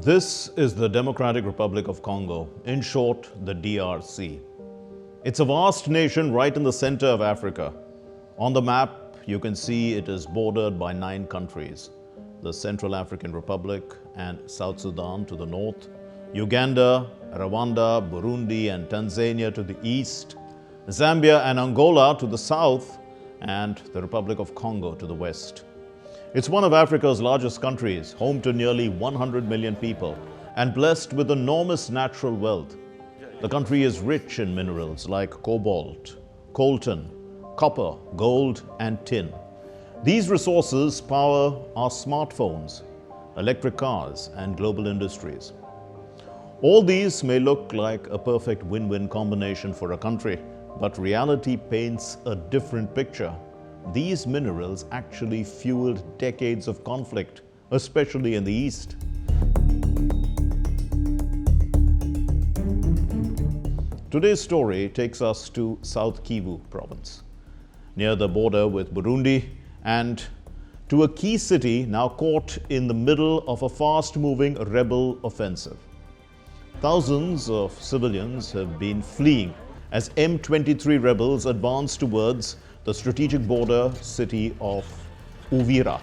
This is the Democratic Republic of Congo, in short, the DRC. It's a vast nation right in the center of Africa. On the map, you can see it is bordered by 9 countries: the Central African Republic and South Sudan to the north, Uganda, Rwanda, Burundi and Tanzania to the east, Zambia and Angola to the south, and the Republic of Congo to the west. It's one of Africa's largest countries, home to nearly 100 million people, and blessed with enormous natural wealth. The country is rich in minerals like cobalt, coltan, copper, gold, and tin. These resources power our smartphones, electric cars, and global industries. All these may look like a perfect win-win combination for a country, but reality paints a different picture. These minerals actually fueled decades of conflict, especially in the east. Today's story takes us to South Kivu province, near the border with Burundi, and to a key city now caught in the middle of a fast-moving rebel offensive. Thousands of civilians have been fleeing as M23 rebels advance towards the strategic border city of Uvira.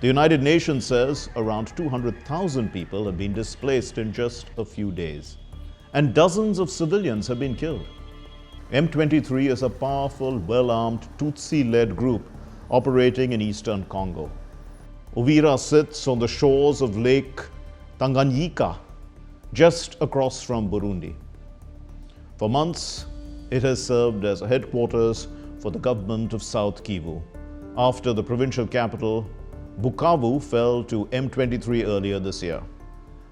The United Nations says around 200,000 people have been displaced in just a few days, and dozens of civilians have been killed. M23 is a powerful, well-armed Tutsi-led group operating in eastern Congo. Uvira sits on the shores of Lake Tanganyika, just across from Burundi. For months, it has served as a headquarters for the government of South Kivu, after the provincial capital, Bukavu, fell to M23 earlier this year.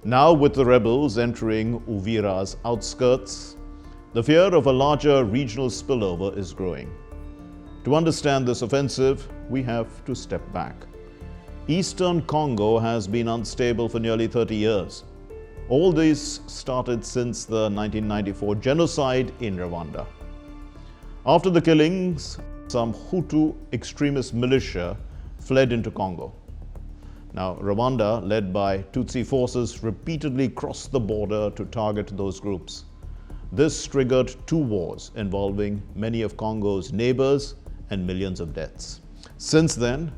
Now, with the rebels entering Uvira's outskirts, the fear of a larger regional spillover is growing. To understand this offensive, we have to step back. Eastern Congo has been unstable for nearly 30 years. All this started since the 1994 genocide in Rwanda. After the killings, some Hutu extremist militia fled into Congo. Now, Rwanda, led by Tutsi forces, repeatedly crossed the border to target those groups. This triggered 2 wars involving many of Congo's neighbors and millions of deaths. Since then,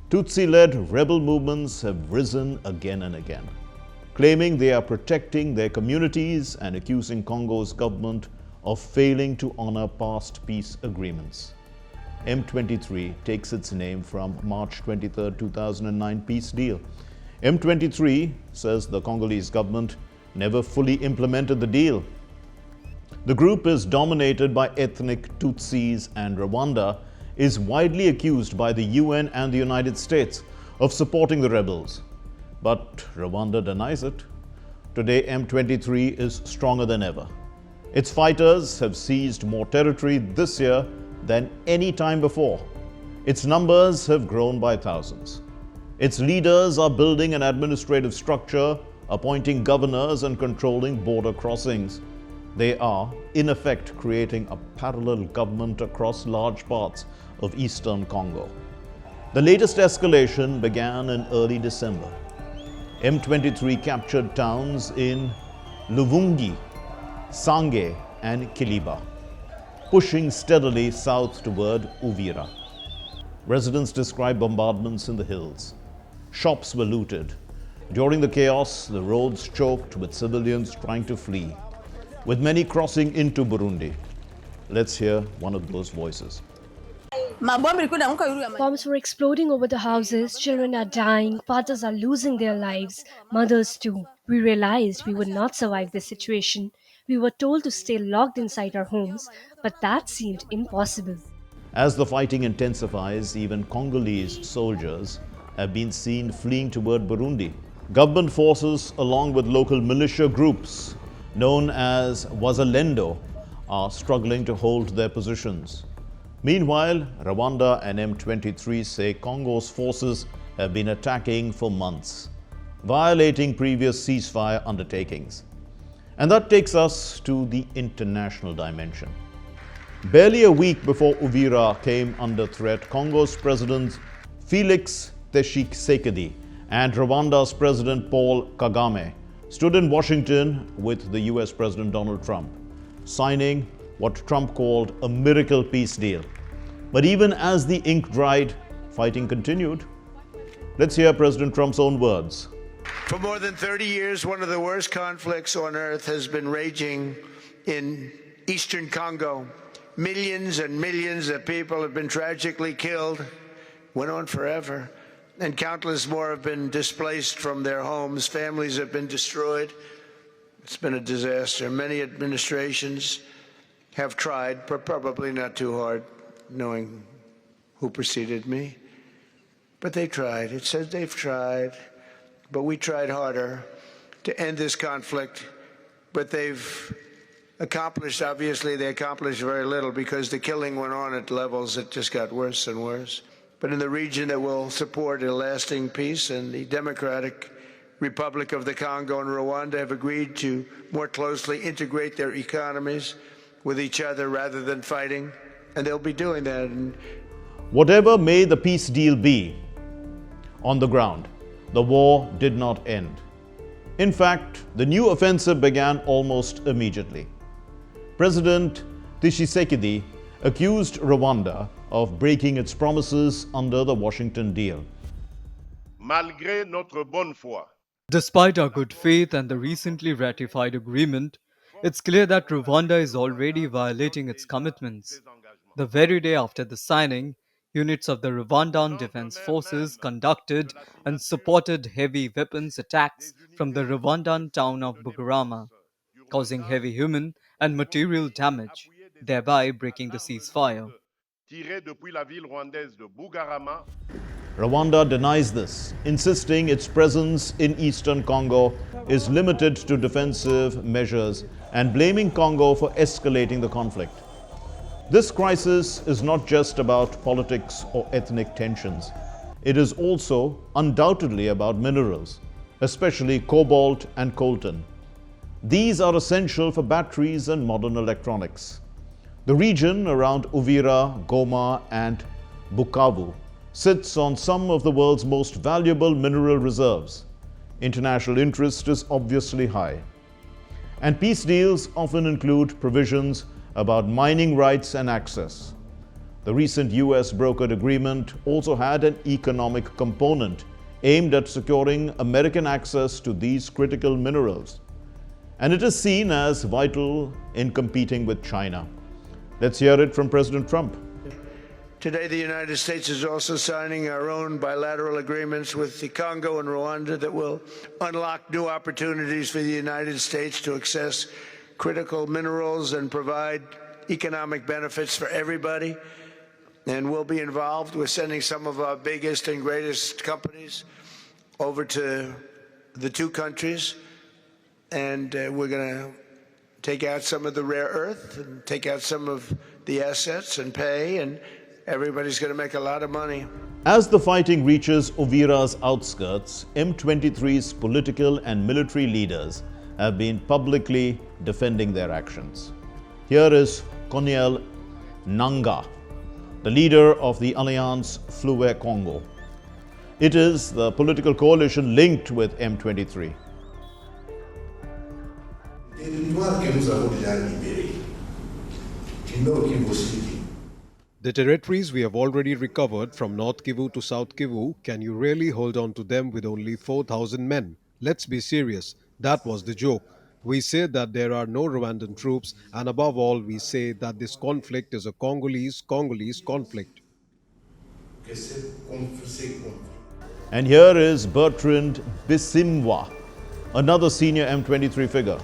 Tutsi-led rebel movements have risen again and again, claiming they are protecting their communities and accusing Congo's government of failing to honor past peace agreements. M23 takes its name from March 23, 2009 peace deal. M23 says the Congolese government never fully implemented the deal. The group is dominated by ethnic Tutsis, and Rwanda is widely accused by the UN and the United States of supporting the rebels. But Rwanda denies it. Today, M23 is stronger than ever. Its fighters have seized more territory this year than any time before. Its numbers have grown by thousands. Its leaders are building an administrative structure, appointing governors and controlling border crossings. They are, in effect, creating a parallel government across large parts of eastern Congo. The latest escalation began in early December. M23 captured towns in Luvungi, Sange and Kiliba, pushing steadily south toward Uvira. Residents describe bombardments in the hills. Shops were looted. During the chaos, the roads choked with civilians trying to flee, with many crossing into Burundi. Let's hear one of those voices. Bombs were exploding over the houses, children are dying, fathers are losing their lives, mothers too. We realized we would not survive this situation. We were told to stay locked inside our homes, but that seemed impossible. As the fighting intensifies, even Congolese soldiers have been seen fleeing toward Burundi. Government forces, along with local militia groups known as Wazalendo, are struggling to hold their positions. Meanwhile, Rwanda and M23 say Congo's forces have been attacking for months, violating previous ceasefire undertakings. And that takes us to the international dimension. Barely a week before Uvira came under threat, Congo's President Felix Tshisekedi and Rwanda's President Paul Kagame stood in Washington with the US President Donald Trump, signing what Trump called a miracle peace deal. But even as the ink dried, fighting continued. Let's hear President Trump's own words. For more than 30 years, one of the worst conflicts on earth has been raging in eastern Congo. Millions and millions of people have been tragically killed, went on forever, and countless more have been displaced from their homes. Families have been destroyed. It's been a disaster. Many administrations have tried, but probably not too hard, knowing who preceded me. But they tried. It says they've tried. But we tried harder to end this conflict. But they've accomplished, obviously, they accomplished very little because the killing went on at levels that just got worse and worse. But in the region that will support a lasting peace, and the Democratic Republic of the Congo and Rwanda have agreed to more closely integrate their economies with each other rather than fighting, and they'll be doing that. Whatever may the peace deal be, on the ground, the war did not end. In fact, the new offensive began almost immediately. President Tshisekedi accused Rwanda of breaking its promises under the Washington deal. Malgré notre bonne foi, Despite our good faith and the recently ratified agreement, it's clear that Rwanda is already violating its commitments. The very day after the signing, units of the Rwandan Defense Forces conducted and supported heavy weapons attacks from the Rwandan town of Bugarama, causing heavy human and material damage, thereby breaking the ceasefire. tiré depuis la ville rwandaise de Bugarama, Rwanda denies this, insisting its presence in eastern Congo is limited to defensive measures and blaming Congo for escalating the conflict. This crisis is not just about politics or ethnic tensions. It is also undoubtedly about minerals, especially cobalt and coltan. These are essential for batteries and modern electronics. The region around Uvira, Goma, and Bukavu sits on some of the world's most valuable mineral reserves. International interest is obviously high. And peace deals often include provisions about mining rights and access. The recent US brokered agreement also had an economic component aimed at securing American access to these critical minerals. And it is seen as vital in competing with China. Let's hear it from President Trump. Today, the United States is also signing our own bilateral agreements with the Congo and Rwanda that will unlock new opportunities for the United States to access critical minerals and provide economic benefits for everybody. And we'll be involved with sending some of our biggest and greatest companies over to the two countries. And we're going to take out some of the rare earth and take out some of the assets and pay, and everybody's going to make a lot of money. As the fighting reaches Uvira's outskirts, M23's political and military leaders have been publicly defending their actions. Here is Colonel Nanga, the leader of the Alliance Fleuve Congo. It is the political coalition linked with M23. The territories we have already recovered from North Kivu to South Kivu, can you really hold on to them with only 4,000 men? Let's be serious. That was the joke. We say that there are no Rwandan troops, and above all, we say that this conflict is a Congolese conflict. And here is Bertrand Bisimwa, another senior M23 figure.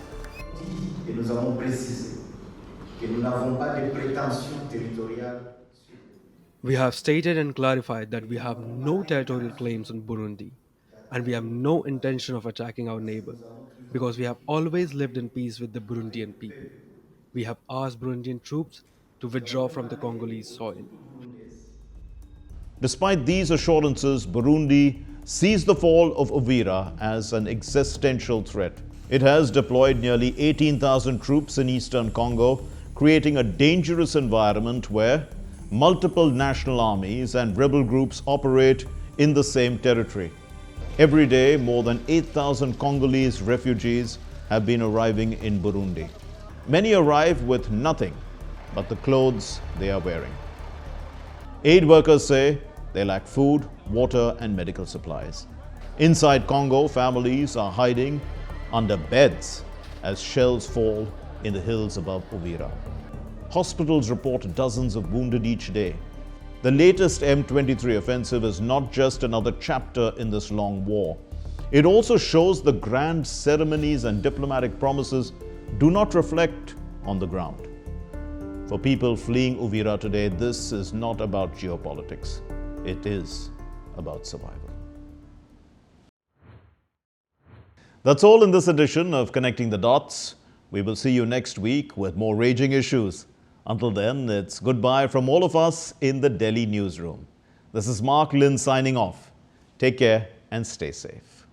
We have stated and clarified that we have no territorial claims on Burundi, and we have no intention of attacking our neighbor, because we have always lived in peace with the Burundian people. We have asked Burundian troops to withdraw from the Congolese soil. Despite these assurances, Burundi sees the fall of Uvira as an existential threat. It has deployed nearly 18,000 troops in eastern Congo, creating a dangerous environment where multiple national armies and rebel groups operate in the same territory. Every day, more than 8,000 Congolese refugees have been arriving in Burundi. Many arrive with nothing but the clothes they are wearing. Aid workers say they lack food, water, and medical supplies. Inside Congo, families are hiding under beds as shells fall in the hills above Uvira. Hospitals report dozens of wounded each day. The latest M23 offensive is not just another chapter in this long war. It also shows the grand ceremonies and diplomatic promises do not reflect on the ground. For people fleeing Uvira today, this is not about geopolitics. It is about survival. That's all in this edition of Connecting the Dots. We will see you next week with more raging issues. Until then, it's goodbye from all of us in the Delhi newsroom. This is Mark Lynn signing off. Take care and stay safe.